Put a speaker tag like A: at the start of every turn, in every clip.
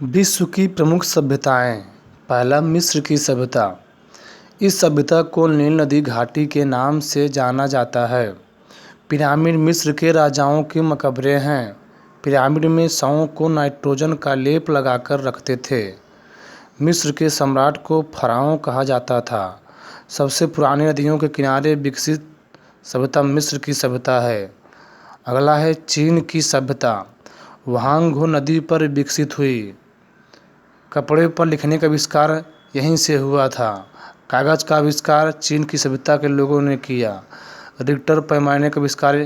A: विश्व की प्रमुख सभ्यताएं। पहला, मिस्र की सभ्यता। इस सभ्यता को नील नदी घाटी के नाम से जाना जाता है। पिरामिड मिस्र के राजाओं के मकबरे हैं। पिरामिड में शवों को नाइट्रोजन का लेप लगाकर रखते थे। मिस्र के सम्राट को फराओं कहा जाता था। सबसे पुरानी नदियों के किनारे विकसित सभ्यता मिस्र की सभ्यता है। अगला है चीन की सभ्यता। वहांग नदी पर विकसित हुई। कपड़े पर लिखने का आविष्कार यहीं से हुआ था। कागज़ का आविष्कार चीन की सभ्यता के लोगों ने किया। रिक्टर पैमाने का आविष्कार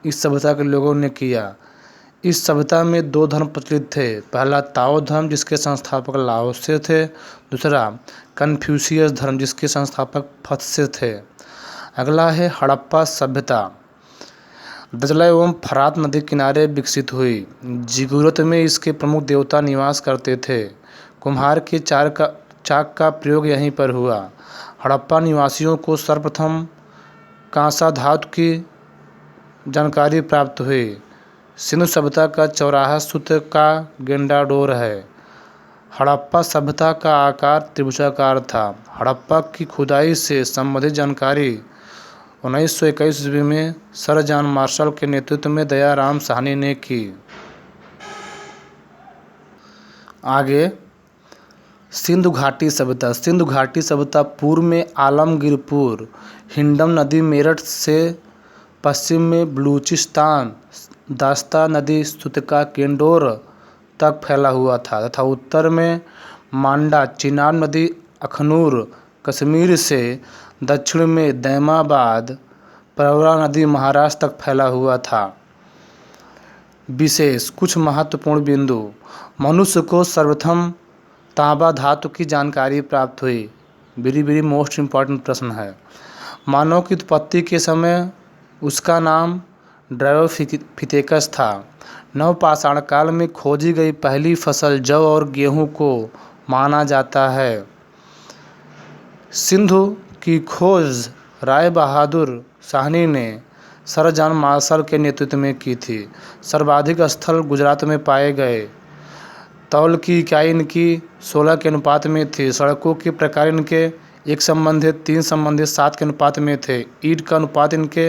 A: इस सभ्यता के लोगों ने किया। इस सभ्यता में दो धर्म प्रचलित थे। पहला ताओ धर्म, जिसके संस्थापक लाओ से थे। दूसरा कन्फ्यूशियस धर्म, जिसके संस्थापक त्से थे। अगला है हड़प्पा सभ्यता। दजला एवं फरात नदी किनारे विकसित हुई। जिगुरत में इसके प्रमुख देवता निवास करते थे। कुम्हार के चाक का प्रयोग यहीं पर हुआ। हड़प्पा निवासियों को सर्वप्रथम कांसा धातु की जानकारी प्राप्त हुई। सिंधु सभ्यता का चौराहा सूत्र का गेंडाडोर है। हड़प्पा सभ्यता का आकार त्रिभुजाकार था। हड़प्पा की खुदाई से संबंधित जानकारी 1921 ईस्वी में सर जॉन मार्शल के नेतृत्व में दयाराम साहनी ने की। आगे सिंधु घाटी सभ्यता। सिंधु घाटी सभ्यता पूर्व में आलमगीरपुर, हिंडन नदी मेरठ से पश्चिम में बलूचिस्तान, दास्ता नदी सुतका केंडोर तक फैला हुआ था तथा उत्तर में मांडा, चिनाब नदी अखनूर, कश्मीर से दक्षिण में दैमाबाद, प्रवरा नदी महाराष्ट्र तक फैला हुआ था। विशेष कुछ महत्वपूर्ण बिंदु। मनुष्य को सर्वप्रथम तांबा धातु की जानकारी प्राप्त हुई। वेरी मोस्ट इम्पॉर्टेंट प्रश्न है। मानव की उत्पत्ति के समय उसका नाम ड्रायोफिथेकस था। नवपाषाण काल में खोजी गई पहली फसल जौ और गेहूं को माना जाता है। सिंधु की खोज राय बहादुर साहनी ने सर जॉन मार्शल के नेतृत्व में की थी। सर्वाधिक स्थल गुजरात में पाए गए। तौल की इकाई इनकी 16 के अनुपात में थी। सड़कों के प्रकार इनके 1 संबंधित 3 संबंधित 7 के अनुपात में थे। ईंट का अनुपात इनके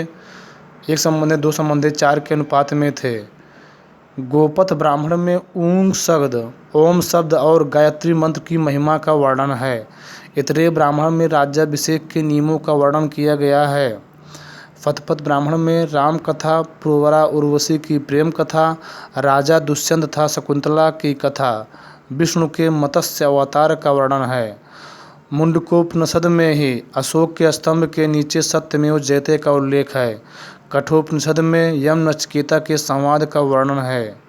A: 1 संबंधित 2 संबंधित 4 के अनुपात में थे। गोपथ ब्राह्मण में ऊंग शब्द, ओम शब्द और गायत्री मंत्र की महिमा का वर्णन है। इतरेय ब्राह्मण में राज्याभिषेक के नियमों का वर्णन किया गया है। फतपत ब्राह्मण में राम कथा, पुरवरा उर्वशी की प्रेम कथा, राजा दुष्यंत तथा शकुंतला की कथा, विष्णु के मत्स्य अवतार का वर्णन है। मुंडकोपनिषद में ही अशोक के स्तंभ के नीचे सत्यमेव जयते का उल्लेख है। कठोपनिषद में यम नचिकेता के संवाद का वर्णन है।